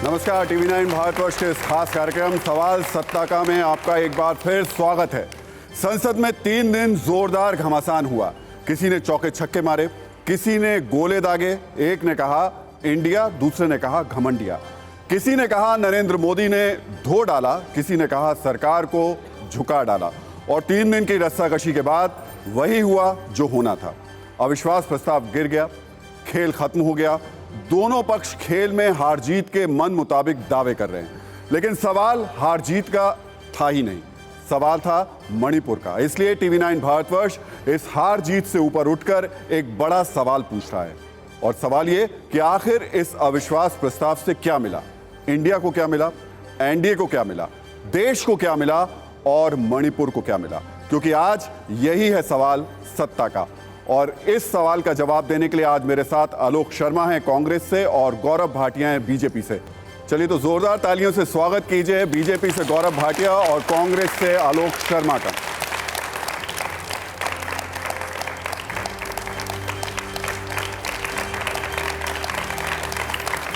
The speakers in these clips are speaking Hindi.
नमस्कार, टीवी 9 भारतवर्ष के इस खास कार्यक्रम सवाल सत्ता का में आपका एक बार फिर स्वागत है। संसद में 3 दिन जोरदार घमासान हुआ। किसी ने चौके छक्के मारे, किसी ने गोले दागे। एक ने कहा इंडिया, दूसरे ने कहा घमंडिया। किसी ने कहा नरेंद्र मोदी ने धो डाला, किसी ने कहा सरकार को झुका डाला। और 3 दिन की रस्साकशी के बाद वही हुआ जो होना था। अविश्वास प्रस्ताव गिर गया, खेल खत्म हो गया। दोनों पक्ष खेल में हार जीत के मन मुताबिक दावे कर रहे हैं, लेकिन सवाल हार जीत का था ही नहीं, सवाल था मणिपुर का। इसलिए टीवी 9 भारतवर्ष इस हार जीत से ऊपर उठकर एक बड़ा सवाल पूछ रहा है। और सवाल ये कि आखिर इस अविश्वास प्रस्ताव से क्या मिला, इंडिया को क्या मिला, एनडीए को क्या मिला, देश को क्या मिला और मणिपुर को क्या मिला। क्योंकि आज यही है सवाल सत्ता का। और इस सवाल का जवाब देने के लिए आज मेरे साथ आलोक शर्मा हैं कांग्रेस से और गौरव भाटिया हैं बीजेपी से। चलिए तो जोरदार तालियों से स्वागत कीजिए बीजेपी से गौरव भाटिया और कांग्रेस से आलोक शर्मा का।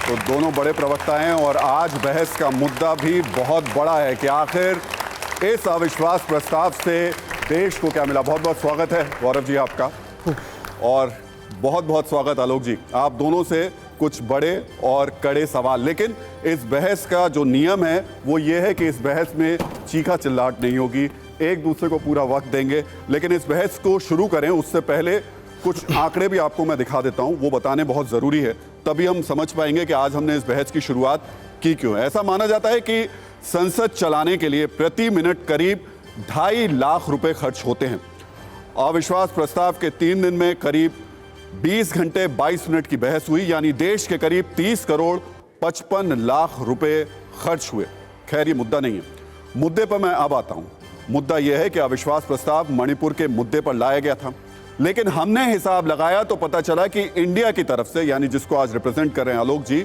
तो दोनों बड़े प्रवक्ता हैं और आज बहस का मुद्दा भी बहुत बड़ा है कि आखिर इस अविश्वास प्रस्ताव से देश को क्या मिला। बहुत बहुत स्वागत है गौरव जी आपका, और बहुत बहुत स्वागत आलोक जी। आप दोनों से कुछ बड़े और कड़े सवाल, लेकिन इस बहस का जो नियम है वो ये है कि इस बहस में चीखा चिल्लाहट नहीं होगी, एक दूसरे को पूरा वक्त देंगे। लेकिन इस बहस को शुरू करें उससे पहले कुछ आंकड़े भी आपको मैं दिखा देता हूं, वो बताने बहुत ज़रूरी है, तभी हम समझ पाएंगे कि आज हमने इस बहस की शुरुआत की क्यों है। ऐसा माना जाता है कि संसद चलाने के लिए प्रति मिनट करीब 2.5 लाख रुपए खर्च होते हैं। अविश्वास प्रस्ताव के 3 दिन में करीब 20 घंटे 22 मिनट की बहस हुई, यानी देश के करीब 30 करोड़ 55 लाख रुपए खर्च हुए। खैर ये मुद्दा नहीं है, मुद्दे पर मैं अब आता हूं। मुद्दा यह है कि अविश्वास प्रस्ताव मणिपुर के मुद्दे पर लाया गया था, लेकिन हमने हिसाब लगाया तो पता चला कि इंडिया की तरफ से, यानी जिसको आज रिप्रेजेंट कर रहे हैं आलोक जी,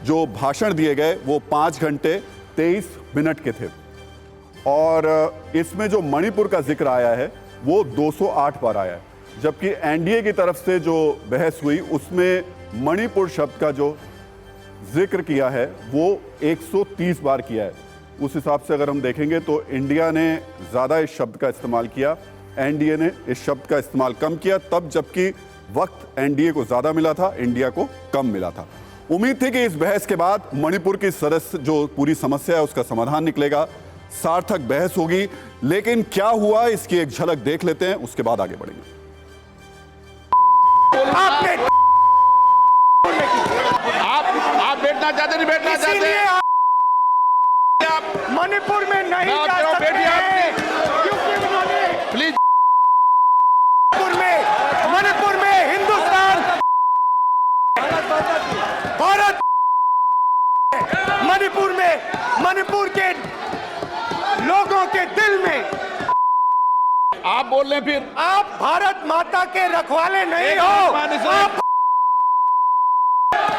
जो भाषण दिए गए वो 5 घंटे 23 मिनट के थे। और इसमें जो मणिपुर का जिक्र आया है वो 208 बार आया है, जबकि एनडीए की तरफ से जो बहस हुई उसमें मणिपुर शब्द का जो जिक्र किया है वो 130 बार किया है। उस हिसाब से अगर हम देखेंगे तो इंडिया ने ज़्यादा इस शब्द का इस्तेमाल किया, एनडीए ने इस शब्द का इस्तेमाल कम किया, तब जबकि वक्त एनडीए को ज़्यादा मिला था, इंडिया को कम मिला था। उम्मीद थी कि इस बहस के बाद मणिपुर की जो पूरी समस्या है उसका समाधान निकलेगा, सार्थक बहस होगी। लेकिन क्या हुआ इसकी एक झलक देख लेते हैं, उसके बाद आगे बढ़ेंगे। आप बैठना चाहते नहीं बैठना चाहते, आप मणिपुर में नहीं जा सकते हैं, क्योंकि उन्होंने प्लीज मणिपुर में हिंदुस्तान भारत मणिपुर के लोगों के दिल में आप बोल रहे हैं। फिर आप भारत माता के रखवाले नहीं हो। आप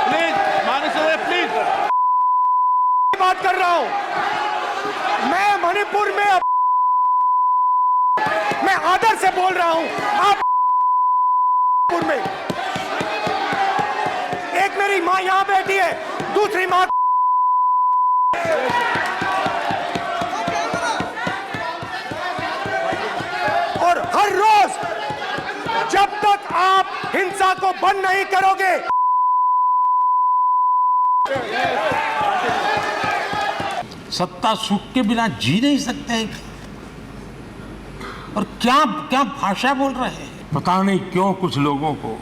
प्लीज प्लीज बात कर रहा हूं मैं, मणिपुर में मैं आदर से बोल रहा हूं। आप मणिपुर में एक मेरी मां यहां बैठी है, दूसरी मां और हर रोज जब तक आप हिंसा को बंद नहीं करोगे, सत्ता सुख के बिना जी नहीं सकते हैं। और क्या क्या भाषा बोल रहे हैं। पता नहीं क्यों कुछ लोगों को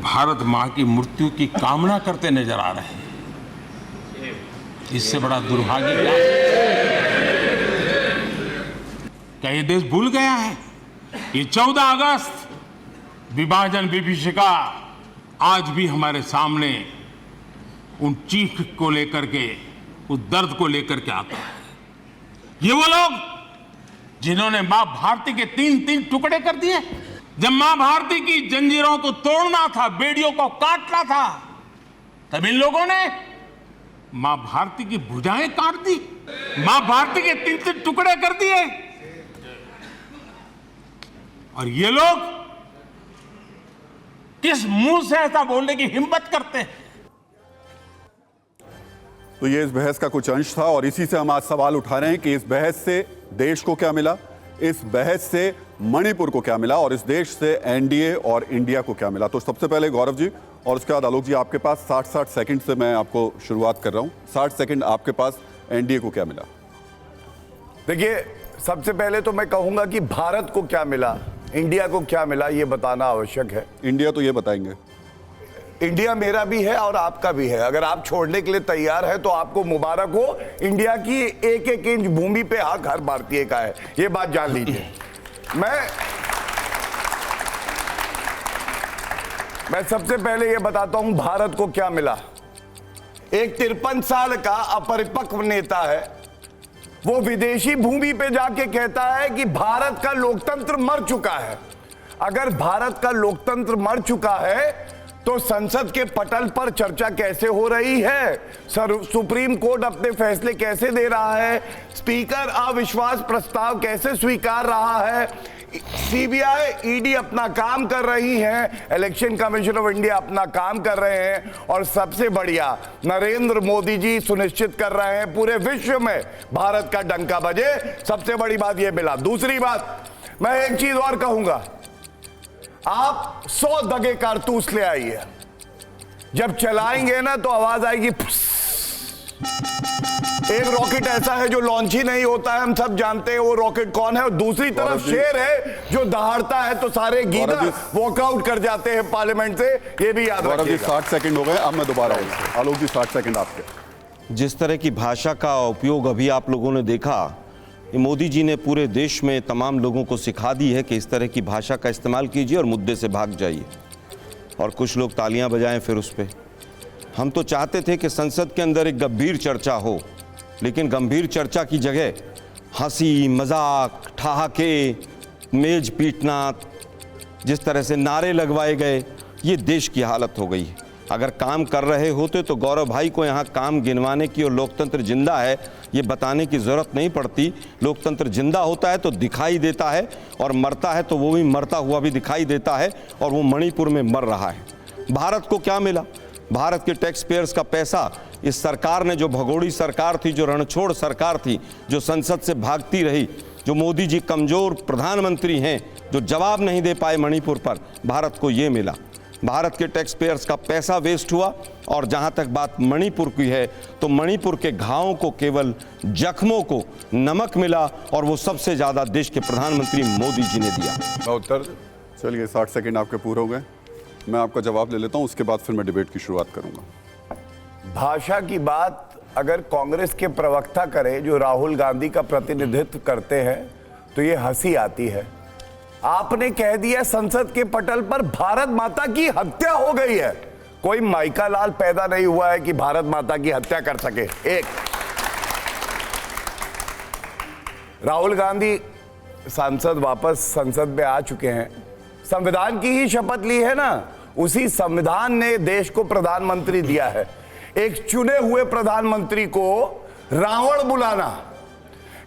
भारत मां की मृत्यु की कामना करते नजर आ रहे हैं। इससे बड़ा दुर्भाग्य क्या ये देश भूल गया है? ये 14 अगस्त विभाजन विभीषिका आज भी हमारे सामने उन चीख को लेकर के, उस दर्द को लेकर के आता है। ये वो लोग जिन्होंने मां भारती के 3-3 टुकड़े कर दिए। जब मां भारती की जंजीरों को तोड़ना था, बेड़ियों को काटना था, तब इन लोगों ने मां भारती की भुजाएं काट दी, मां भारती के 3-3 टुकड़े कर दिए। और ये लोग किस मुंह से ऐसा बोलने की हिम्मत करते हैं? तो ये इस बहस का कुछ अंश था और इसी से हम आज सवाल उठा रहे हैं कि इस बहस से देश को क्या मिला, इस बहस से मणिपुर को क्या मिला और इस देश से एनडीए और इंडिया को क्या मिला। तो सबसे पहले गौरव जी और उसके बाद आलोक जी, आपके पास 60 सेकंड से मैं आपको शुरुआत कर रहा हूं। 60 सेकंड आपके पास, एनडीए को क्या मिला? देखिए, सबसे पहले तो मैं कहूंगा कि भारत को क्या मिला, इंडिया को क्या मिला, ये बताना आवश्यक है। इंडिया तो ये बताएंगे। इंडिया मेरा भी है और आपका भी है। अगर आप छोड़ने के लिए तैयार है तो आपको मुबारक हो। इंडिया की एक एक इंच भूमि पे हक हर भारतीय का है, ये बात जान लीजिए। मैं सबसे पहले ये बताता हूं भारत को क्या मिला। एक 53 साल का अपरिपक्व नेता है, वो विदेशी भूमि पे जाके कहता है कि भारत का लोकतंत्र मर चुका है। अगर भारत का लोकतंत्र मर चुका है तो संसद के पटल पर चर्चा कैसे हो रही है, सुप्रीम कोर्ट अपने फैसले कैसे दे रहा है, स्पीकर अविश्वास प्रस्ताव कैसे स्वीकार रहा है, सीबीआई ईडी अपना काम कर रही हैं, इलेक्शन कमीशन ऑफ इंडिया अपना काम कर रहे हैं और सबसे बढ़िया नरेंद्र मोदी जी सुनिश्चित कर रहे हैं पूरे विश्व में भारत का डंका बजे। सबसे बड़ी बात यह मिला। दूसरी बात, मैं एक चीज और कहूंगा, आप 100 दगे कारतूस ले आइए, जब चलाएंगे ना तो आवाज आएगी फुस। एक रॉकेट ऐसा है जो लॉन्च ही नहीं होता है, हम सब जानते हैं वो रॉकेट कौन है, और दूसरी तरफ शेर है जो दहाड़ता है तो सारे गीदड़ वॉकआउट कर जाते हैं पार्लियामेंट से, ये भी याद रखिएगा। 60 सेकंड हो गए, अब मैं दोबारा आऊंगा। आलोक जी 60 सेकंड आपके। जिस तरह की भाषा का उपयोग अभी आप लोगों ने देखा, मोदी जी ने पूरे देश में तमाम लोगों को सिखा दी है कि इस तरह की भाषा का इस्तेमाल कीजिए और मुद्दे से भाग जाइए, और कुछ लोग तालियां बजाएं फिर उस पर। हम तो चाहते थे कि संसद के अंदर एक गंभीर चर्चा हो, लेकिन गंभीर चर्चा की जगह हंसी मजाक, ठहाके, मेज पीटना, जिस तरह से नारे लगवाए गए, ये देश की हालत हो गई है। अगर काम कर रहे होते तो गौरव भाई को यहाँ काम गिनवाने की और लोकतंत्र जिंदा है ये बताने की ज़रूरत नहीं पड़ती। लोकतंत्र जिंदा होता है तो दिखाई देता है, और मरता है तो वो भी मरता हुआ भी दिखाई देता है, और वो मणिपुर में मर रहा है। भारत को क्या मिला? भारत के टैक्स पेयर्स का पैसा इस सरकार ने, जो भगोड़ी सरकार थी, जो रणछोड़ सरकार थी, जो संसद से भागती रही, जो मोदी जी कमज़ोर प्रधानमंत्री हैं, जो जवाब नहीं दे पाए मणिपुर पर, भारत को ये मिला। भारत के टैक्स पेयर्स का पैसा वेस्ट हुआ। और जहां तक बात मणिपुर की है तो मणिपुर के घावों को, केवल जख्मों को नमक मिला, और वो सबसे ज़्यादा देश के प्रधानमंत्री मोदी जी ने दिया। उत्तर चलिए 60 सेकंड आपके पूरे हो गए, मैं आपका जवाब ले लेता हूं, उसके बाद फिर मैं डिबेट की शुरुआत करूंगा। भाषा की बात अगर कांग्रेस के प्रवक्ता करे जो राहुल गांधी का प्रतिनिधित्व करते हैं तो ये हंसी आती है। आपने कह दिया संसद के पटल पर भारत माता की हत्या हो गई है। कोई माइका लाल पैदा नहीं हुआ है कि भारत माता की हत्या कर सके। एक, राहुल गांधी सांसद वापस संसद में आ चुके हैं, संविधान की ही शपथ ली है ना, उसी संविधान ने देश को प्रधानमंत्री दिया है। एक चुने हुए प्रधानमंत्री को रावण बुलाना,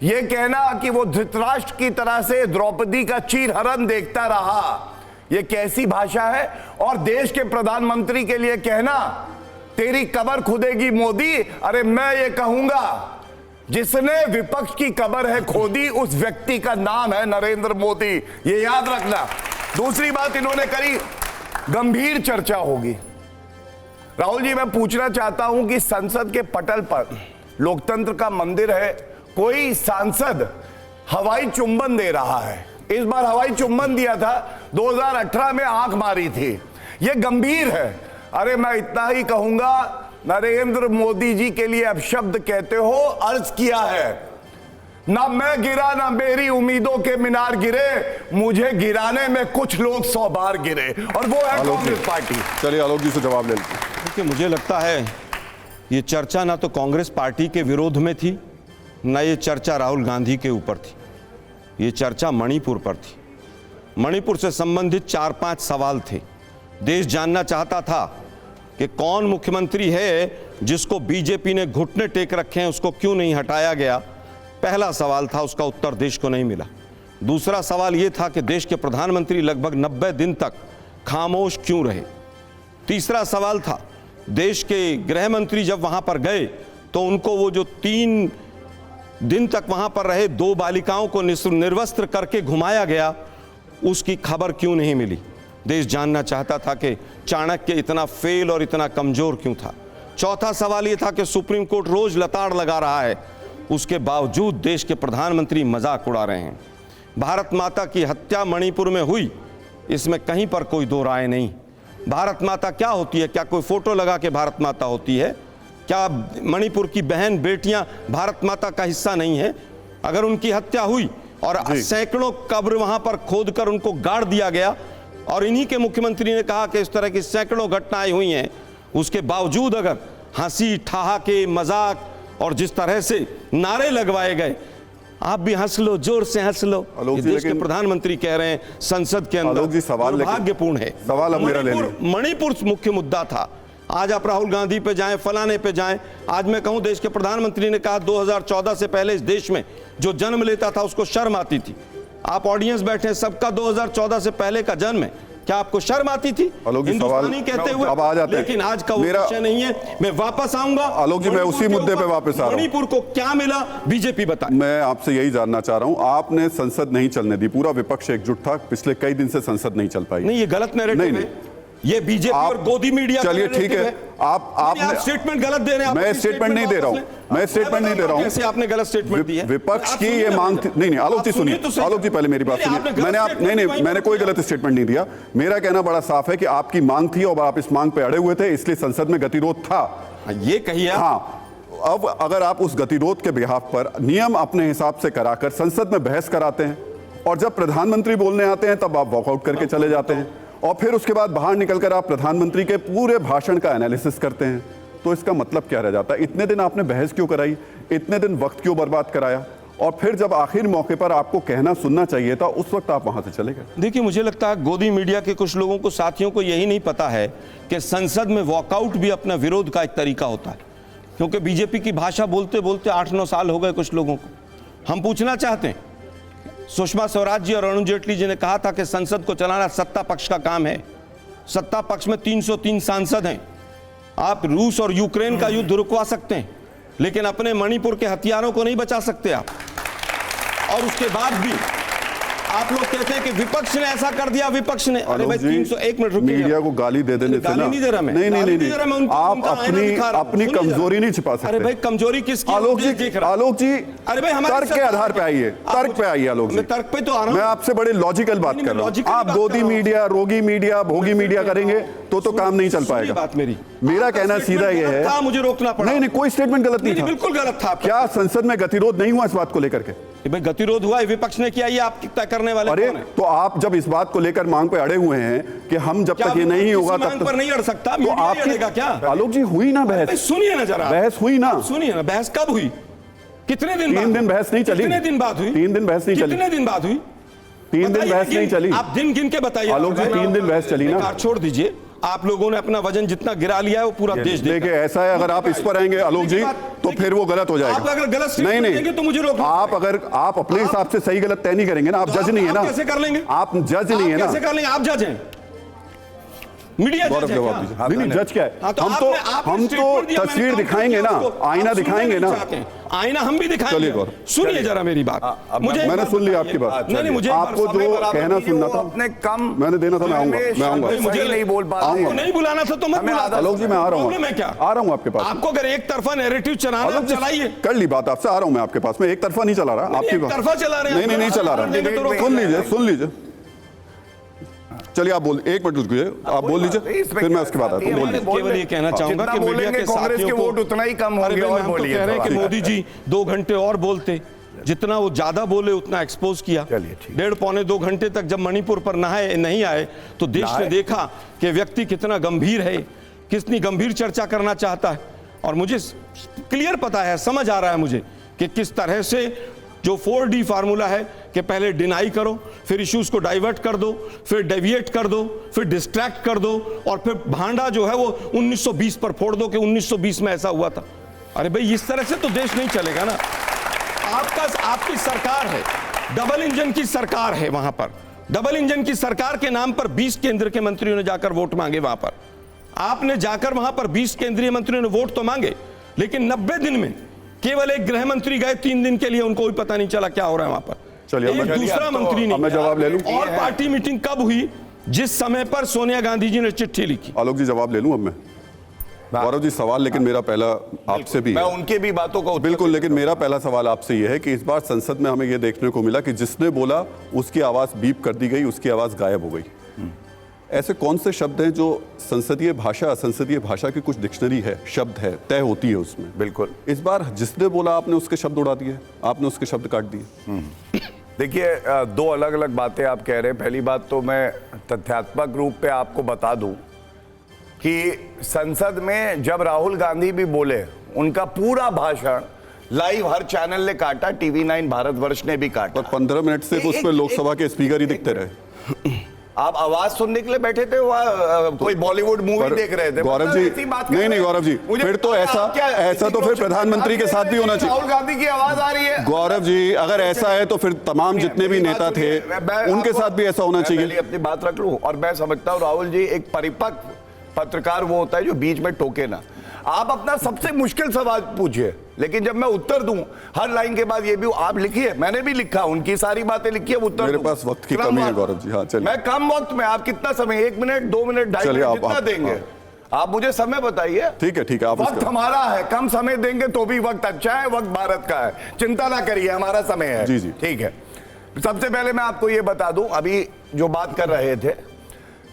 यह कहना कि वो धृतराष्ट्र की तरह से द्रौपदी का चीरहरण देखता रहा, यह कैसी भाषा है? और देश के प्रधानमंत्री के लिए कहना तेरी कब्र खुदेगी मोदी। अरे मैं ये कहूंगा, जिसने विपक्ष की कब्र है खोदी, उस व्यक्ति का नाम है नरेंद्र मोदी, ये याद रखना। दूसरी बात इन्होंने करी, गंभीर चर्चा होगी। राहुल जी, मैं पूछना चाहता हूं कि संसद के पटल पर लोकतंत्र का मंदिर है, कोई सांसद हवाई चुंबन दे रहा है। इस बार हवाई चुंबन दिया था, 2018 में आंख मारी थी, यह गंभीर है। अरे मैं इतना ही कहूंगा, नरेंद्र मोदी जी के लिए अब शब्द कहते हो, अर्ज किया है, ना मैं गिरा ना मेरी उम्मीदों के मीनार गिरे, मुझे गिराने में कुछ लोग 100 बार गिरे, और वो है कांग्रेस पार्टी। चलिए आलोक जी से जवाब ले लेते हैं। देखिए, मुझे लगता है ये चर्चा ना तो कांग्रेस पार्टी के विरोध में थी, ना ये चर्चा राहुल गांधी के ऊपर थी, ये चर्चा मणिपुर पर थी। मणिपुर से संबंधित 4-5 सवाल थे। देश जानना चाहता था कि कौन मुख्यमंत्री है जिसको बीजेपी ने घुटने टेक रखे हैं, उसको क्यों नहीं हटाया गया। पहला सवाल था, उसका उत्तर देश को नहीं मिला। दूसरा सवाल यह था कि देश के प्रधानमंत्री लगभग 90 दिन तक खामोश क्यों रहे। तीसरा सवाल था, देश के गृह मंत्री जब वहां पर गए तो उनको वो जो 3 दिन तक वहां पर रहे 2 बालिकाओं को निर्वस्त्र करके घुमाया गया, उसकी खबर क्यों नहीं मिली? देश जानना चाहता था कि चाणक्य इतना फेल और इतना कमजोर क्यों था। चौथा सवाल यह था कि सुप्रीम कोर्ट रोज लताड़ लगा रहा है, उसके बावजूद देश के प्रधानमंत्री मजाक उड़ा रहे हैं। भारत माता की हत्या मणिपुर में हुई, इसमें कहीं पर कोई दो राय नहीं। भारत माता क्या होती है? क्या कोई फोटो लगा के भारत माता होती है? क्या मणिपुर की बहन बेटियां भारत माता का हिस्सा नहीं है? अगर उनकी हत्या हुई और सैकड़ों कब्र वहां पर खोदकर उनको गाड़ दिया गया, और इन्हीं के मुख्यमंत्री ने कहा कि इस तरह की सैकड़ों घटनाएं हुई हैं, उसके बावजूद अगर हंसी ठहाके मजाक और जिस तरह से नारे लगवाए गए, आप भी हंस लो, जोर से हंस लो। आलोक जी, देश के लेकिन प्रधानमंत्री कह रहे हैं संसद के आलोक जी, अंदर सवाल दुर्भाग्यपूर्ण है। सवाल अब मेरा ले लो। मणिपुर मुख्य मुद्दा था। आज आप राहुल गांधी पे जाएं, फलाने पे जाएं। आज मैं कहूं, देश के प्रधानमंत्री ने कहा 2014 से पहले इस देश में जो जन्म लेता था उसको शर्म आती थी। आप ऑडियंस बैठे, सबका 2014 से पहले का जन्म है, क्या आपको शर्म आती थी हिंदुस्तानी कहते हुए? अब आ जाते हैं। लेकिन आज का वो विषय नहीं है। मैं वापस आऊंगा। आलोक जी, मैं उसी मुद्दे पे वापस आ रहा हूं। मणिपुर को क्या मिला, बीजेपी बताए। मैं आपसे यही जानना चाह रहा हूं, आपने संसद नहीं चलने दी, पूरा विपक्ष एकजुट था, पिछले कई दिन से संसद नहीं चल पाई। नहीं, ये गलत नैरेटिव है, ये बीजेपी और गोदी मीडिया। चलिए ठीक है, आप स्टेटमेंट गलत दे रहे हैं। मैं स्टेटमेंट नहीं दे रहा हूं, मैं स्टेटमेंट नहीं दे रहा हूं। कैसे आपने गलत स्टेटमेंट दी है? विपक्ष की ये मांग थी। नहीं, आलोक जी सुनिए, आलोक जी पहले मेरी बात सुनिए। मैंने कोई गलत स्टेटमेंट नहीं दिया। मेरा कहना बड़ा साफ है कि आपकी मांग थी और आप इस मांग पे अड़े हुए थे, इसलिए संसद में गतिरोध था। ये कहिए। हाँ, अब अगर आप उस गतिरोध के बिहाफ पर नियम अपने हिसाब से कराकर संसद में बहस कराते हैं, और जब प्रधानमंत्री बोलने आते हैं तब आप वॉकआउट करके चले जाते हैं, और फिर उसके बाद बाहर निकलकर आप प्रधानमंत्री के पूरे भाषण का एनालिसिस करते हैं, तो इसका मतलब क्या रह जाता है? इतने दिन आपने बहस क्यों कराई? इतने दिन वक्त क्यों बर्बाद कराया? और फिर जब आखिर मौके पर आपको कहना सुनना चाहिए था, उस वक्त आप वहां से चले गए। देखिए, मुझे लगता है गोदी मीडिया के कुछ लोगों को, साथियों को यही नहीं पता है कि संसद में वॉकआउट भी अपना विरोध का एक तरीका होता है। क्योंकि बीजेपी की भाषा बोलते बोलते 8-9 साल हो गए कुछ लोगों को। हम पूछना चाहते हैं, सुषमा स्वराज जी और अरुण जेटली जी ने कहा था कि संसद को चलाना सत्ता पक्ष का काम है। सत्ता पक्ष में 303 सांसद हैं। आप रूस और यूक्रेन का युद्ध रुकवा सकते हैं, लेकिन अपने मणिपुर के हथियारों को नहीं बचा सकते आप। और उसके बाद भी आप लोग कहते हैं कि विपक्ष ने ऐसा कर दिया, विपक्ष ने। अरे भाई, 301 मिनट रुकिए। मीडिया को गाली दे देने से ना, नहीं दे रहा मैं, नहीं, आप अपनी कमजोरी नहीं छिपा सकते। अरे भाई, कमजोरी किसकी? आलोक जी, अरे भाई, तर्क के आधार पे आइए, तर्क पे आइए आलोक जी। तर्क पे तो आ रहा हूं। मैं आपसे बड़े लॉजिकल बात कर रहा हूं। आप गोदी मीडिया, रोगी मीडिया, भोगी मीडिया करेंगे तो काम नहीं चल पाएगा। बात मेरा कहना सीधा ये है, मुझे रोकना पड़ा। नहीं, कोई स्टेटमेंट गलत नहीं था, बिल्कुल गलत था। क्या संसद में गतिरोध नहीं हुआ इस बात को लेकर के? भाई, गतिरोध हुआ, विपक्ष ने किया, ये आप तय करने वाले अरे कौन है? तो आप जब इस बात को लेकर मांग पे अड़े हुए हैं कि हम जब तक ये नहीं होगा तब पर नहीं अड़ सकता, तो आपकी क्या? आलोक जी, हुई ना बहस? सुनिए ना जरा, बहस हुई ना? सुनिए ना, बहस कब हुई? कितने दिन? 3 दिन बहस नहीं चली। कितने दिन बाद हुई? 3 दिन बहस नहीं चली। कितने दिन बाद हुई? 3 दिन बहस नहीं चली। आप दिन गिन के बताइए आलोक जी, 3 दिन बहस चली ना। छोड़ दीजिए, आप लोगों ने अपना वजन जितना गिरा लिया है वो पूरा देश देखिए। ऐसा है, अगर आप इस पर आएंगे आलोक जी तो फिर वो गलत हो जाएगा। आप अगर गलत नहीं, तो मुझे रोकना। आप अपने हिसाब से सही गलत तय नहीं करेंगे ना, आप जज नहीं है ना। कैसे कर लेंगे? आप जज नहीं है ना। कैसे कर लेंगे? आप जज हैं, मीडिया गौरव जवाब दीजिए। नहीं, जज क्या है? हम तो तस्वीर दिखाएंगे ना, आईना दिखाएंगे ना। आईना हम भी दिखाएंगे। चलिए गौरव, सुनिए जरा मेरी बात। मैंने सुन लिया आपकी बात। नहीं, मुझे आपको जो कहना सुनना था अपने कम मैंने देना था, मैं आऊंगा। मुझे नहीं बोल पाऊंगा, नहीं बुलाना था तो मत बुला। आलोक जी, मैं आ रहा हूँ, मैं क्या आ रहा हूँ आपके पास। आपको अगर एक तरफा नैरेटिव चलाना, चलाइए। कर ली बात आपसे, आ रहा हूँ मैं आपके पास में। एक तरफा नहीं चला रहा आपकी बात। तरफा चला रहे हैं? नहीं चला रहा। सुन लीजिए। चलिए आप बोल, 1 मिनट रुकिए, आप बोल लीजिए, फिर मैं उसके बाद आता हूं। केवल ये कहना चाहूंगा कि मीडिया के साथियों को वोट उतना ही कम होंगे। और बोलिए, कह रहे हैं कि मोदी जी 2 घंटे और बोलते, जितना वो ज्यादा बोले उतना एक्सपोज किया। 1.5-2 घंटे तक जब मणिपुर पर नहीं आए तो देश ने देखा कि व्यक्ति कितना गंभीर है, कितनी गंभीर चर्चा करना चाहता है। और मुझे क्लियर पता है, समझ आ रहा है मुझे कि किस तरह से जो 4D फार्मूला है कि पहले डिनाई करो, फिर इश्यूज को डाइवर्ट कर दो, फिर डेविएट कर दो, फिर डिस्ट्रैक्ट कर दो, और फिर भांडा जो है वो 1920 पर फोड़ दो कि 1920 में ऐसा हुआ था। अरे भाई, इस तरह से तो देश नहीं चलेगा ना। आपकी सरकार है, डबल इंजन की सरकार है। वहां पर डबल इंजन की सरकार के नाम पर 20 केंद्र के मंत्रियों ने जाकर वोट मांगे। वहां पर आपने जाकर वहां पर 20 केंद्रीय मंत्रियों ने वोट तो मांगे, लेकिन 90 दिन में केवल एक गृह मंत्री गए 3 दिन के लिए, उनको भी पता नहीं चला क्या हो रहा है वहां पर। चलिए, एक मैं- दूसरा तो मंत्री अब मैं जवाब ले लूं। नहीं। और पार्टी मीटिंग कब हुई? जिस समय पर सोनिया गांधी जी ने चिट्ठी लिखी। आलोक जी जवाब ले लूं अब मैं? गौरव जी सवाल लेकिन मेरा पहला आपसे भी मैं है। उनके भी बातों को बिल्कुल, लेकिन मेरा पहला सवाल आपसे यह है कि इस बार संसद में हमें यह देखने को मिला कि जिसने बोला उसकी आवाज बीप कर दी गई, उसकी आवाज गायब हो गई। ऐसे कौन से शब्द हैं जो संसदीय भाषा, असंसदीय भाषा की कुछ डिक्शनरी है, शब्द है, तय होती है उसमें? बिल्कुल। इस बार जिसने बोला आपने उसके शब्द उड़ा दिए, आपने उसके शब्द काट दिए। देखिए, दो अलग अलग बातें आप कह रहे हैं। पहली बात तो मैं तथ्यात्मक रूप पे आपको बता दूं कि संसद में जब राहुल गांधी भी बोले, उनका पूरा भाषण लाइव हर चैनल ने काटा, TV9 भारतवर्ष ने भी काटा। और 15 मिनट से उस पर लोकसभा के स्पीकर ही दिखते रहे। आप आवाज सुनने के लिए बैठे थे, वहाँ कोई बॉलीवुड मूवी देख रहे थे? गौरव जी, नहीं गौरव जी, फिर तो ऐसा तो फिर प्रधानमंत्री के साथ भी होना चाहिए। राहुल गांधी की आवाज आ रही है। गौरव जी, अगर ऐसा है तो फिर तमाम जितने भी नेता थे उनके साथ भी ऐसा होना चाहिए। अपनी बात रख लूं, और मैं समझता हूं राहुल जी एक परिपक्व पत्रकार वो होता है जो बीच में टोके ना। आप अपना सबसे मुश्किल सवाल पूछिए, लेकिन जब मैं उत्तर दूं हर लाइन के बाद ये भी आप लिखिए, मैंने भी लिखा, उनकी सारी बातें लिखी है, उत्तर मेरे दूं। पास वक्त की कमी है गौरव जी। हाँ चलिए, मैं कम वक्त में, आप कितना समय, 1 मिनट 2 मिनट 2.5 चलिए, मिनट जितना देंगे आप मुझे समय बताइए। ठीक है, आप वक्त हमारा है, कम समय देंगे तो भी वक्त अच्छा है, वक्त भारत का है, चिंता ना करिए, हमारा समय है। जी जी, ठीक है। सबसे पहले मैं आपको ये बता दूं, अभी जो बात कर रहे थे,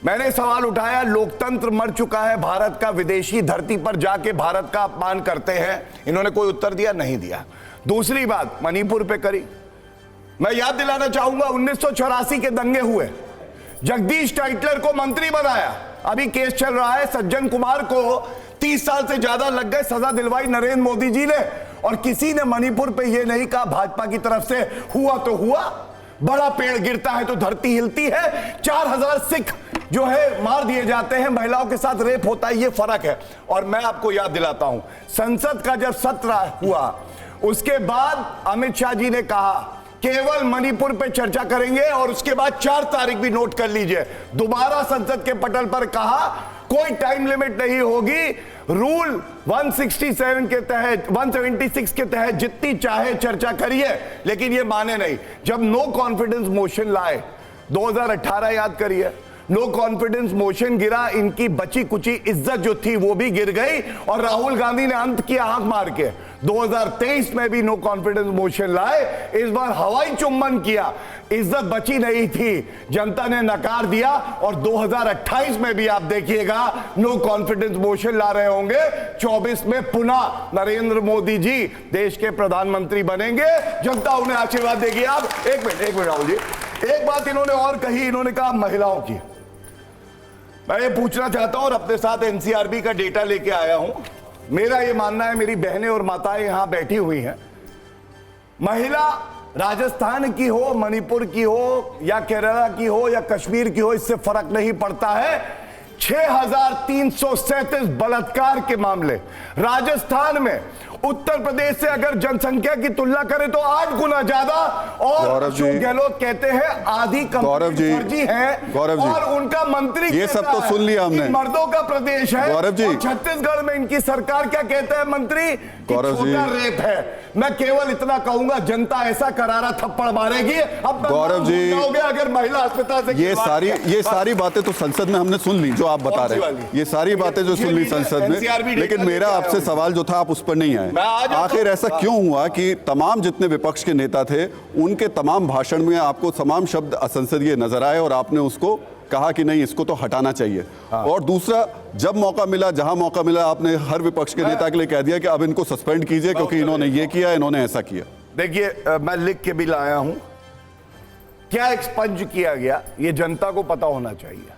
मैंने सवाल उठाया, लोकतंत्र मर चुका है भारत का, विदेशी धरती पर जाके भारत का अपमान करते हैं। इन्होंने कोई उत्तर दिया नहीं दिया। दूसरी बात मणिपुर पे करी। मैं याद दिलाना चाहूंगा 1984 के दंगे हुए, जगदीश टाइटलर को मंत्री बनाया, अभी केस चल रहा है, सज्जन कुमार को 30 साल से ज्यादा लग गए, सजा दिलवाई नरेंद्र मोदी जी ने, और किसी ने मणिपुर पे ये नहीं कहा भाजपा की तरफ से हुआ तो हुआ, बड़ा पेड़ गिरता है तो धरती हिलती है। 4000 सिख जो है मार दिए जाते हैं, महिलाओं के साथ रेप होता है, ये फर्क है। और मैं आपको याद दिलाता हूं, संसद का जब सत्र हुआ उसके बाद अमित शाह जी ने कहा केवल मणिपुर पे चर्चा करेंगे, और उसके बाद 4 तारीख भी नोट कर लीजिए, दोबारा संसद के पटल पर कहा कोई टाइम लिमिट नहीं होगी, रूल 167 के तहत 176 के तहत जितनी चाहे चर्चा करिए, लेकिन ये माने नहीं। जब नो कॉन्फिडेंस मोशन लाए 2018, याद करिए, नो कॉन्फिडेंस मोशन गिरा, इनकी बची कुची इज्जत जो थी वो भी गिर गई, और राहुल गांधी ने अंत किया आंख मार के। 2023 में भी नो कॉन्फिडेंस मोशन लाए, इस बार हवाई चुम्बन किया, इज्जत बची नहीं थी, जनता ने नकार दिया, और 2028 में भी आप देखिएगा नो कॉन्फिडेंस मोशन ला रहे होंगे। 24 में पुनः नरेंद्र मोदी जी देश के प्रधानमंत्री बनेंगे, जनता उन्हें आशीर्वाद देगी। आप एक मिनट राहुल जी, एक बात इन्होंने और कही, इन्होंने कहा महिलाओं की। मैं ये पूछना चाहता हूं, और अपने साथ एनसीआरबी का डेटा लेके आया हूं। मेरा ये मानना है, मेरी बहनें और माताएं यहां बैठी हुई हैं, महिला राजस्थान की हो, मणिपुर की हो, या केरला की हो, या कश्मीर की हो, इससे फर्क नहीं पड़ता है। 6337 बलात्कार के मामले राजस्थान में, उत्तर प्रदेश से अगर जनसंख्या की तुलना करें तो 8 गुना ज्यादा, और अशोक गहलोत कहते हैं आधी कंपनी फर्जी है, और उनका मंत्री ये सब तो सुन लिया हमने, मर्दों का प्रदेश है। गौरव जी, छत्तीसगढ़ में इनकी सरकार क्या कहता है मंत्री, गौरव जी, रेप है। मैं केवल इतना कहूंगा, जनता ऐसा करारा थप्पड़ मारेगी अब गौरव जी, अगर महिला अस्पताल से ये सारी बातें तो संसद में हमने सुन ली, जो आप बता रहे हैं, ये सारी बातें जो सुन ली संसद में, लेकिन मेरा आपसे सवाल जो था आप उस पर नहीं आए। आखिर ऐसा क्यों हुआ कि तमाम जितने विपक्ष के नेता थे उनके तमाम भाषण में आपको तमाम शब्द असंसदीय नजर आए, और आपने उसको कहा कि नहीं, इसको तो हटाना चाहिए। और दूसरा, जब मौका मिला, जहां मौका मिला, आपने हर विपक्ष के नेता के लिए कह दिया कि अब इनको सस्पेंड कीजिए क्योंकि इन्होंने ये किया, इन्होंने ऐसा किया। देखिए, मैं लिख के भी लाया हूं, क्या एक्सपंज किया गया ये जनता को पता होना चाहिए।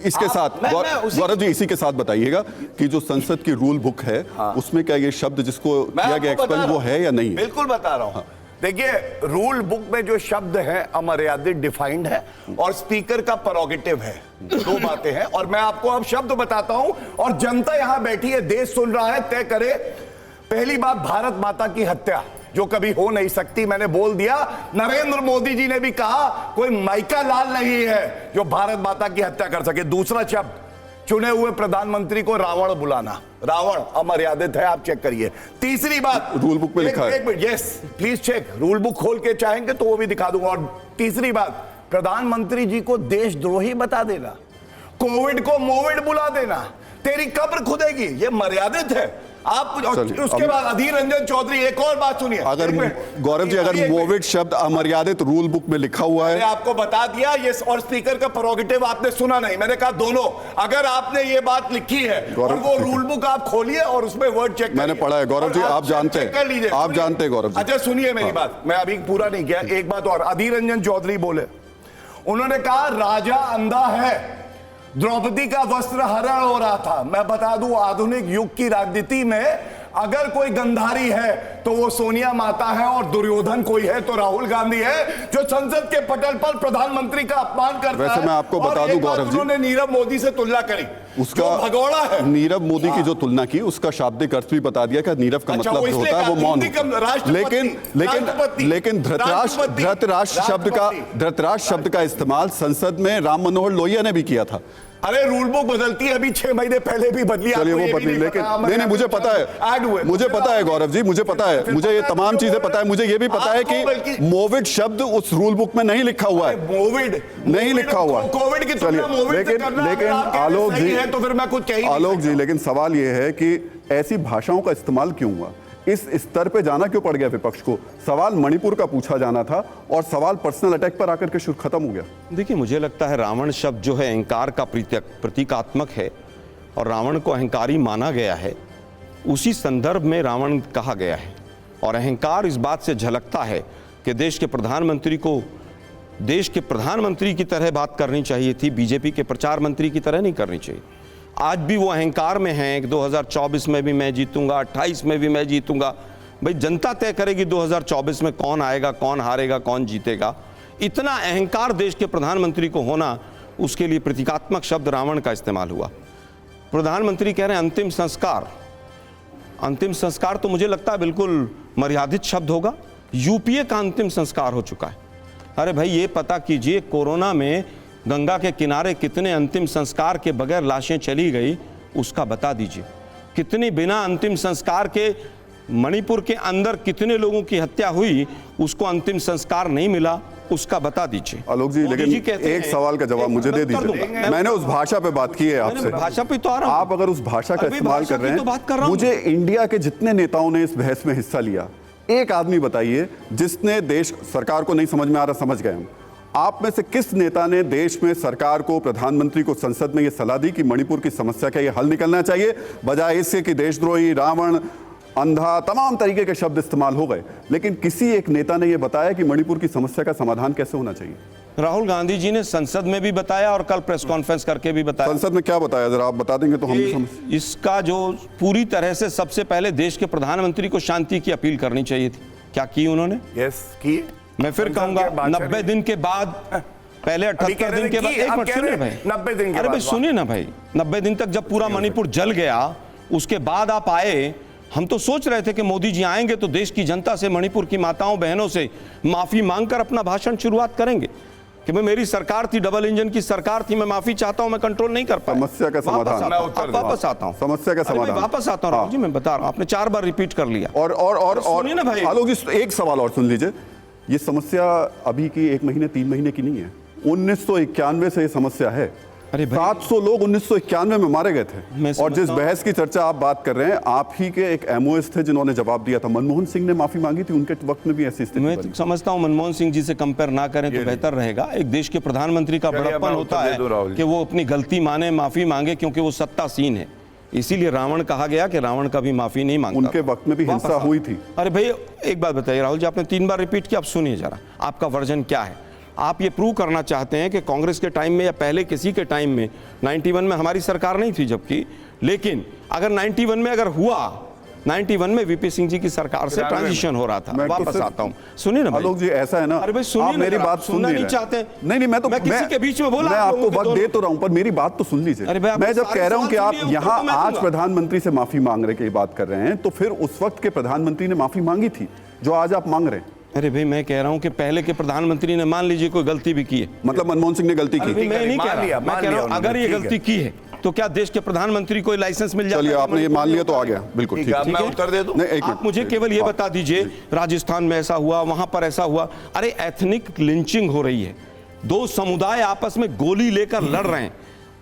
इसके साथ गौरव जी, इसी के साथ बताइएगा कि जो संसद की रूल बुक है, उसमें क्या ये शब्द जिसको किया गया एक्सपेल वो है या नहीं है? बिल्कुल बता रहा हूं। देखिए, रूल बुक में जो शब्द है अमर्यादित डिफाइंड है, और स्पीकर का प्रोरोगेटिव है, 2 बातें हैं। और मैं आपको अब शब्द बताता हूं, और जनता यहां बैठी है, देश सुन रहा है, तय करे। पहली बात, भारत माता की हत्या जो कभी हो नहीं सकती, मैंने बोल दिया। नरेंद्र मोदी जी ने भी कहा कोई माइका लाल नहीं है जो भारत माता की हत्या कर सके। दूसरा शब्द चुने हुए प्रधानमंत्री को रावण बुलाना, रावण अमर्यादित है, आप चेक करिए। तीसरी बात, रूल बुक में लिखा है। एक minute, yes please check, rule book खोल के चाहेंगे तो वो भी दिखा दूंगा। और तीसरी बात, प्रधानमंत्री जी को देशद्रोही बता देना, कोविड को मोविड बुला देना, तेरी कब्र खुदेगी, ये मर्यादित है आप। उसके बाद अधीर रंजन चौधरी, एक और बात सुनिए। अगर गौरव जी, अगर मोविड शब्द अमर्यादित रूल बुक में लिखा हुआ है, मैंने आपको बता दिया ये, और स्पीकर का प्रोरोगेटिव आपने सुना नहीं, मैंने कहा दोनों, अगर आपने ये बात लिखी है और वो रूल बुक आप खोलिए और उसमें वर्ड चेक मैंने पढ़ा है गौरव जी, आप जानते हैं, आप जानते हैं गौरव जी। अच्छा सुनिए मेरी बात, मैं अभी पूरा नहीं किया, एक बात और। अधीर रंजन चौधरी बोले, उन्होंने कहा राजा अंधा है, द्रौपदी का वस्त्र हरण हो रहा था। मैं बता दूं, आधुनिक युग की राजनीति में अगर कोई गंधारी है तो वो सोनिया माता है, और दुर्योधन कोई है तो राहुल गांधी है, जो संसद के पटल पर प्रधानमंत्री का अपमान करता है। वैसे मैं आपको बता दूं गौरव जी, उन्होंने नीरव मोदी से तुलना करी, उसका भगोड़ा है। नीरव मोदी की जो तुलना की, उसका शाब्दिक अर्थ भी बता दिया कि नीरव का मतलब जो होता है वो मौन। लेकिन धृतराष्ट्र शब्द का इस्तेमाल संसद में राम मनोहर लोहिया ने भी किया था। अरे रूल बुक बदलती है, अभी 6 महीने पहले भी बदली। चलिए वो बदली, लेकिन नहीं, मुझे पता है, मुझे पता है गौरव जी, मुझे पता है, मुझे ये तमाम चीजें पता है। मुझे ये भी पता है कि मोविड शब्द उस रूल बुक में नहीं लिखा हुआ है, मोविड नहीं लिखा हुआ। कोविड की तुलना मोविड से करना, लेकिन आलोक जी, तो फिर मैं कुछ कह ही नहीं आलोक जी, लेकिन सवाल ये है कि ऐसी भाषाओं का इस्तेमाल क्यों हुआ, इस स्तर पे जाना क्यों पड़ गया विपक्ष को? सवाल मणिपुर का पूछा जाना था और सवाल पर्सनल अटैक पर आकर के शुरू खत्म हो गया। देखिए, मुझे लगता है रावण शब्द जो है अहंकार का प्रतीकात्मक है और रावण को अहंकारी माना गया है, उसी संदर्भ में रावण कहा गया है। और अहंकार इस बात से झलकता है कि देश के प्रधानमंत्री को देश के प्रधानमंत्री की तरह बात करनी चाहिए थी, बीजेपी के प्रचार मंत्री की तरह नहीं करनी चाहिए। आज भी वो अहंकार में हैं कि 2024 में भी मैं जीतूंगा, 28 में भी मैं जीतूंगा। भाई जनता तय करेगी 2024 में कौन आएगा, कौन हारेगा, कौन जीतेगा। इतना अहंकार देश के प्रधानमंत्री को होना, उसके लिए प्रतीकात्मक शब्द रावण का इस्तेमाल हुआ। प्रधानमंत्री कह रहे हैं अंतिम संस्कार। अंतिम संस्कार तो मुझे लगता है बिल्कुल मर्यादित शब्द होगा। यूपीए का अंतिम संस्कार हो चुका है। अरे भाई ये पता कीजिए, कोरोना में गंगा के किनारे कितने अंतिम संस्कार के बगैर लाशें चली गई, उसका बता दीजिए। कितनी बिना अंतिम संस्कार के मणिपुर के अंदर कितने लोगों की हत्या हुई, उसको अंतिम संस्कार नहीं मिला, उसका बता दीजिए। आलोक जी, लेकिन एक सवाल का जवाब मुझे दे दीजिए। मैंने उस भाषा पे बात की है आपसे, भाषा पे तो आ रहा हूं। आप अगर उस भाषा का इस्तेमाल कर रहे हैं, मुझे इंडिया के जितने नेताओं ने इस बहस में हिस्सा लिया, एक आदमी बताइए जिसने देश सरकार को नहीं समझ में आ रहा, समझ गए हम, आप में से किस नेता ने देश में सरकार को, प्रधानमंत्री को, संसद में यह सलाह दी कि मणिपुर की समस्या का यह हल निकलना चाहिए, बजाय इसके कि देशद्रोही, रावण, अंधा, तमाम तरीके के शब्द इस्तेमाल हो गए, लेकिन किसी एक नेता ने यह बताया कि मणिपुर की समस्या का समाधान कैसे होना चाहिए? राहुल गांधी जी ने संसद में भी बताया और कल प्रेस कॉन्फ्रेंस करके भी बताया। संसद में क्या बताया, जरा आप बता देंगे तो हम भी समझ। इसका जो पूरी तरह से सबसे पहले देश के प्रधानमंत्री को शांति की अपील करनी चाहिए थी। क्या की उन्होंने? यस की। मैं फिर कहूंगा 90 दिन के बाद, पहले 78 दिन के बाद, एक मिनट सुनिए भाई, 90 दिन के अरे भाई बाद सुनिए ना भाई, 90 दिन तक जब पूरा मणिपुर जल गया, उसके बाद आप आए। हम तो सोच रहे थे कि मोदी जी आएंगे तो देश की जनता से, मणिपुर की माताओं बहनों से माफी मांगकर अपना भाषण शुरुआत करेंगे कि मैं, मेरी सरकार थी, डबल इंजन की सरकार थी, मैं माफी चाहता हूं, मैं कंट्रोल नहीं कर पाया। समस्या का समाधान, वापस आता हूं, समस्या का समाधान वापस आता हूं। राहुल जी मैं बता रहा हूं, आपने 4 बार रिपीट कर लिया। और सुनिए ना भाई, आलोक जी एक सवाल और सुन लीजिए। ये समस्या अभी की 1 महीने 3 महीने की नहीं है, 1991 से ये समस्या है। अरे 700 लोग 1991 में मारे गए थे। और जिस बहस की चर्चा आप बात कर रहे हैं, आप ही के एक एमओएस थे जिन्होंने जवाब दिया था। मनमोहन सिंह ने माफी मांगी थी, उनके वक्त में भी ऐसी स्थिति मैं समझता हूं मनमोहन सिंह जी से कंपेयर ना करें तो बेहतर रहेगा। एक देश के प्रधानमंत्री का बड़प्पन होता है कि वो अपनी गलती माने, माफी मांगे, क्योंकि वो सत्तासीन है। इसीलिए रावण कहा गया कि रावण कभी माफी नहीं मांगता। उनके वक्त में भी हिंसा हुई थी। अरे भाई एक बात बताइए राहुल जी, आपने 3 बार रिपीट किया, अब सुनिए जरा आपका वर्जन क्या है। आप ये प्रूव करना चाहते हैं कि कांग्रेस के टाइम में या पहले किसी के टाइम में, 91 में हमारी सरकार नहीं थी जबकि, लेकिन अगर 91 में अगर हुआ, 91 में वीपी सिंह जी की सरकार से ट्रांजिशन हो रहा था। वापस आता हूं, सुनिए ना आलोक जी, ऐसा है ना, अरे भाई सुनिए, मेरी बात सुनना नहीं चाहते। नहीं, मैं किसी के बीच में बोला, मैं आपको वक्त दे तो रहा हूं, पर मेरी बात तो सुन लीजिए। मैं जब कह रहा हूं कि आप यहां आज प्रधानमंत्री से माफी मांग रहे की बात कर रहे हैं, तो फिर उस वक्त के प्रधानमंत्री ने माफी मांगी थी जो आज आप मांग रहे हैं। अरे भाई मैं कह रहा हूं कि पहले के प्रधानमंत्री ने, मान लीजिए कोई गलती भी की है, मतलब मनमोहन सिंह ने गलती की, मैं नहीं कह रहा, मैं कह रहा हूं अगर ये गलती की है तो क्या देश के प्रधानमंत्री को लाइसेंस मिल जाता है? चलिए, आपने ये मान लिया तो आ गया, बिल्कुल ठीक है। मैं उत्तर दे दूं? नहीं, एक आप मिनट। मुझे केवल ये बता दीजिए, राजस्थान में ऐसा हुआ, वहां पर ऐसा हुआ। अरे एथनिक लिंचिंग हो रही है, दो समुदाय आपस में गोली लेकर लड़ रहे हैं,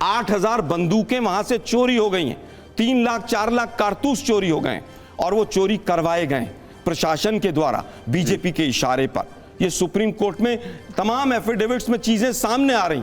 8,000 बंदूकें वहां से चोरी हो गई हैं, 3 लाख 4 लाख कारतूस चोरी हो गए, और वो चोरी करवाए गए प्रशासन के द्वारा, बीजेपी के इशारे पर। ये सुप्रीम कोर्ट में तमाम एफिडेविट्स में चीजें सामने आ रही,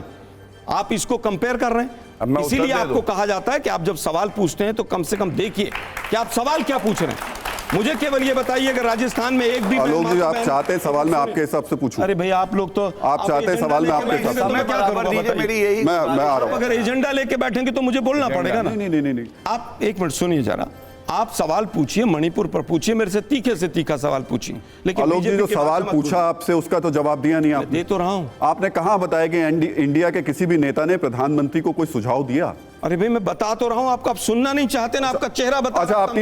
आप इसको कंपेयर कर रहे हैं। इसीलिए आपको कहा जाता है कि आप जब सवाल पूछते हैं तो कम से कम देखिए कि आप सवाल क्या पूछ रहे हैं। मुझे केवल ये बताइए, अगर राजस्थान में एक भी आलोक जी, आप चाहते हैं सवाल मैं आपके हिसाब से पूछूं? अरे भाई, आप लोग तो आप चाहते हैं सवाल मैं आपके हिसाब से, मैं क्या करूंगा? मेरी यही मैं आ रहा हूं। अगर एजेंडा लेके बैठेंगे तो मुझे बोलना पड़ेगा ना। नहीं नहीं नहीं नहीं, आप एक मिनट सुनिए जरा, आप सवाल पूछिए, मणिपुर पर पूछिए, मेरे से तीखे से तीखा सवाल पूछिए। लेकिन आलोक जी, बीजेपी जो के बारे सवाल में मत पूछा आपसे उसका तो जवाब दिया नहीं आपने। दे तो रहा हूं। आपने कहां बताया कि इंडिया के किसी भी नेता ने प्रधानमंत्री को कोई सुझाव दिया? अरे भाई, मैं बता तो रहा हूं आपको, आप सुनना नहीं चाहते ना, आपका चेहरा बता। अच्छा, आप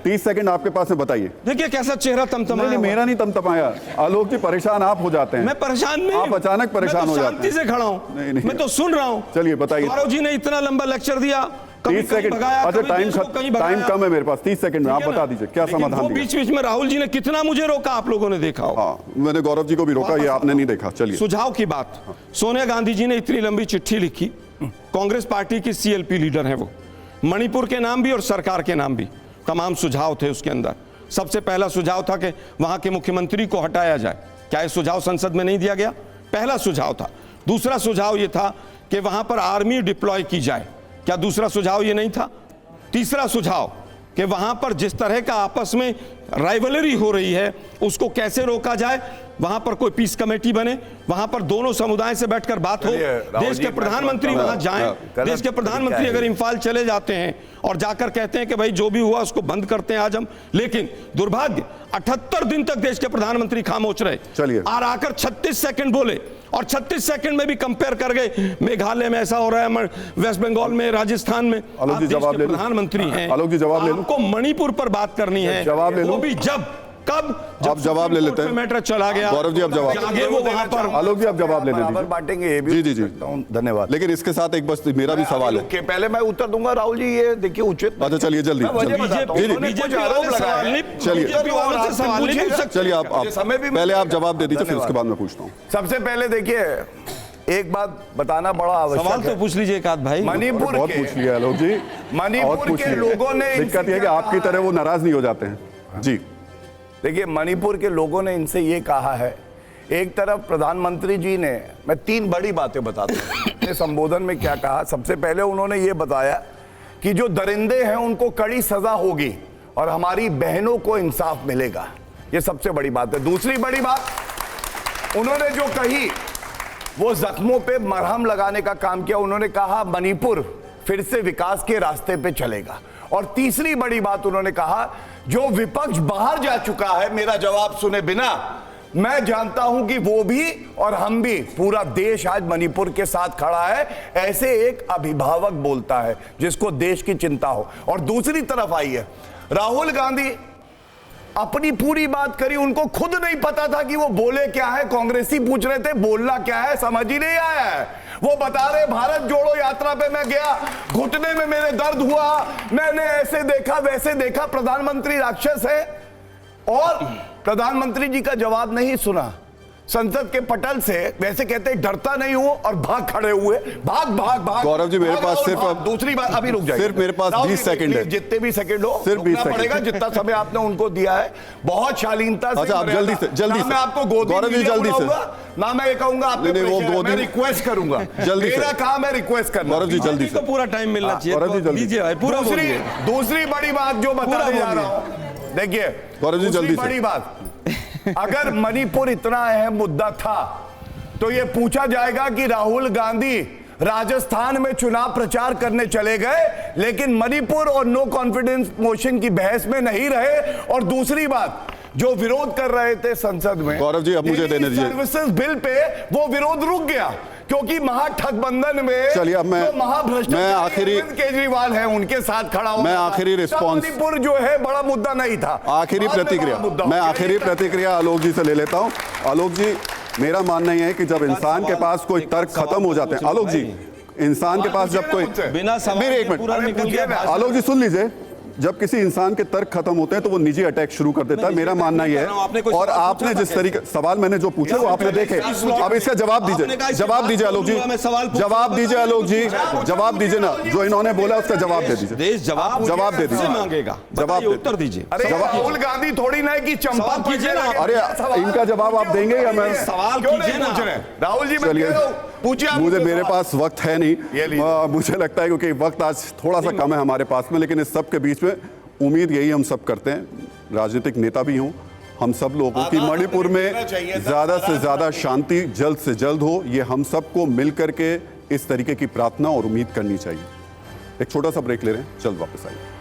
30 सेकंड आपके पास है, बताइए। देखिए कैसा चेहरा तमतमाया। नहीं, मेरा नहीं तमतमाया। आलोक जी, परेशान आप हो जाते हैं। मैं परेशान नहीं, आप अचानक परेशान हो जाते हैं। शांति से खड़ा हूं, नहीं, नहीं। मैं तो सुन रहा हूं। चलिए, बताइए। गौरव जी ने इतना लंबा लेक्चर दिया, 30 सेकंड। अच्छा, टाइम कम है मेरे पास, 30 सेकंड में आप बता दीजिए क्या समाधान दिया। बीच बीच में राहुल जी ने कितना मुझे रोका, आप लोगों ने देखा होगा। हाँ, मैंने गौरव जी को भी रोका, ये आपने नहीं देखा। चलिए, सुझाव की बात। सोनिया गांधी जी ने इतनी लंबी चिट्ठी लिखी, कांग्रेस पार्टी की सीएलपी लीडर है वो, मणिपुर के नाम भी और सरकार के नाम भी, तमाम सुझाव थे उसके अंदर। सबसे पहला सुझाव था कि वहां के मुख्यमंत्री को हटाया जाए। क्या यह सुझाव संसद में नहीं दिया गया? पहला सुझाव था। दूसरा सुझाव यह था कि वहां पर आर्मी डिप्लॉय की जाए। क्या दूसरा सुझाव यह नहीं था? तीसरा सुझाव कि वहां पर जिस तरह का आपस में राइवलरी हो रही है उसको कैसे रोका जाए, वहां पर कोई पीस कमेटी बने, वहां पर दोनों समुदाय से बैठकर बात हो, देश के प्रधानमंत्री वहां जाएं। देश के प्रधानमंत्री अगर इंफाल चले जाते हैं और जाकर कहते हैं कि भाई जो भी हुआ उसको बंद करते हैं आज हम, लेकिन दुर्भाग्य 78 दिन तक देश के प्रधानमंत्री खामोश रहे। चलिए, और आकर 36 सेकंड बोले, और 36 सेकंड में भी कंपेयर कर गए, मेघालय में ऐसा हो रहा है, वेस्ट बंगाल में, राजस्थान में। आलोक जी, जवाब ले लो। प्रधानमंत्री हैं, आलोक जी, जवाब ले लो। आपको मणिपुर पर बात करनी है, जवाब ले लो। वो भी कब आप जवाब ले लेते हैं। मैटर चला गया, गौरव जी, आप जवाब। आगे वो वहां पर। आलोक जी, आप जवाब लेने दीजिए। बांटेंगे ये भी। जी जी जी, धन्यवाद। लेकिन इसके साथ एक बस मेरा भी सवाल है। पहले मैं उत्तर दूंगा राहुल जी, ये देखिए उचित। अच्छा, चलिए जल्दी। चलिए, आप पहले आप जवाब दे दीजिए, फिर उसके बाद मैं पूछता हूँ। सबसे पहले देखिए, एक बात बताना बड़ा आवश्यक सवाल तो पूछ लीजिए एक आध भाई। मणिपुर बहुत पूछ लिया आलोक जी, मणिपुर के लोगों ने, दिक्कत यह है कि आपकी तरह वो नाराज नहीं हो जाते हैं। जी देखिए, मणिपुर के लोगों ने इनसे ये कहा है, एक तरफ प्रधानमंत्री जी ने, मैं 3 बड़ी बातें बताता हूं अपने संबोधन में क्या कहा। सबसे पहले उन्होंने ये बताया कि जो दरिंदे हैं उनको कड़ी सजा होगी और हमारी बहनों को इंसाफ मिलेगा। ये सबसे बड़ी बात है। दूसरी बड़ी बात उन्होंने जो कही, वो जख्मों पे मरहम लगाने का काम किया। उन्होंने कहा मणिपुर फिर से विकास के रास्ते पे चलेगा। और तीसरी बड़ी बात उन्होंने कहा, जो विपक्ष बाहर जा चुका है मेरा जवाब सुने बिना, मैं जानता हूं कि वो भी और हम भी, पूरा देश आज मणिपुर के साथ खड़ा है। ऐसे एक अभिभावक बोलता है जिसको देश की चिंता हो। और दूसरी तरफ आई है राहुल गांधी, अपनी पूरी बात करी, उनको खुद नहीं पता था कि वो बोले क्या है। कांग्रेसी पूछ रहे थे बोलना क्या है, समझ ही नहीं आया है। वो बता रहे भारत जोड़ो यात्रा पे मैं गया, घुटने में मेरे दर्द हुआ, मैंने ऐसे देखा वैसे देखा। प्रधानमंत्री राक्षस है और प्रधानमंत्री जी का जवाब नहीं सुना। संसद के पटल से वैसे कहते हैं डरता नहीं हूं और भाग खड़े हुए, भाग भाग भाग। गौरव जी, मेरे पास सिर्फ दूसरी बात, अभी रुक जाइए, सिर्फ मेरे पास 20 सेकंड है। जितने भी सेकंड हो, सिर्फ 20 सेकंड पड़ेगा जितना समय आपने उनको दिया है, बहुत शालीनता से। अच्छा, आप जल्दी से मैं आपको गोदी गौरव जी, जल्दी से ना मैं ये कहूंगा आपने, मैं रिक्वेस्ट करूंगा, जल्दी मेरा काम है रिक्वेस्ट करना। गौरव जी, जल्दी से पूरा टाइम मिलना चाहिए। गौरव जी, जल्दी। दूसरी बड़ी बात जो बताने जा रहा हूं, देखिए गौरव जी, जल्दी बड़ी बात, अगर मणिपुर इतना अहम मुद्दा था तो यह पूछा जाएगा कि राहुल गांधी राजस्थान में चुनाव प्रचार करने चले गए लेकिन मणिपुर और नो कॉन्फिडेंस मोशन की बहस में नहीं रहे। और दूसरी बात, जो विरोध कर रहे थे संसद में, गौरव जी, अब मुझे देने दीजिए। सर्विसेज बिल पे वो विरोध रुक गया क्योंकि महाठगबंधन में, चलिए, अब मैं आखिरी केजरीवाल है उनके साथ खड़ा हूं। मैं आखिरी रिस्पॉन्स, मणिपुर जो है बड़ा मुद्दा नहीं था। आखिरी प्रतिक्रिया आलोक जी से ले लेता हूं। आलोक जी, मेरा मानना यह है कि जब इंसान के पास कोई तर्क खत्म हो जाते हैं, आलोक जी इंसान के पास जब कोई बिना सवाल मेरे के एक पूरा मिनट निकल गया। आलोक जी सुन लीजिए, जब किसी इंसान के तर्क खत्म होते हैं तो वो निजी अटैक शुरू कर देता है, मेरा मानना ये आपने है। कोई और सवाल आपने पूछा जिस था तरीके सवाल मैंने जो पूछे वो आपने देखे, अब इसका जवाब आपने दीजिए, कहा इस जवाब बात दीजिए को आलोक जी, बोलूंगा मैं, सवाल पूछूंगा, जवाब दीजिए आलोक जी, जवाब दीजिए ना, जो इन्होंने बोला उसका जवाब दे दीजिए, देश जवाब दे दीजिए, से मांगेगा, जवाब बताइए, दे उत्तर दीजिए। अरे राहुल गांधी थोड़ी ना है कि चंपा सवाल कीजिए ना। अरे इनका जवाब आप देंगे या मैं सवाल क्यों नहीं कीजिए ना। पूछ रहे? राहुल जी मैं चलिए, कह रहा हूं, पूछिए आप मुझे मुझसे मेरे सवाल। पास वक्त है ये नहीं, लीजिए। मुझे लगता है क्योंकि वक्त आज थोड़ा सा कम है हमारे पास में, लेकिन इस सब के बीच में उम्मीद यही हम सब करते हैं, राजनीतिक नेता भी हों, हम सब लोगों की मणिपुर में ज्यादा से ज्यादा शांति जल्द से जल्द हो, ये हम सबको मिलकर के इस तरीके की प्रार्थना और उम्मीद करनी चाहिए। एक छोटा सा ब्रेक ले रहे हैं, जल्द वापस आइए।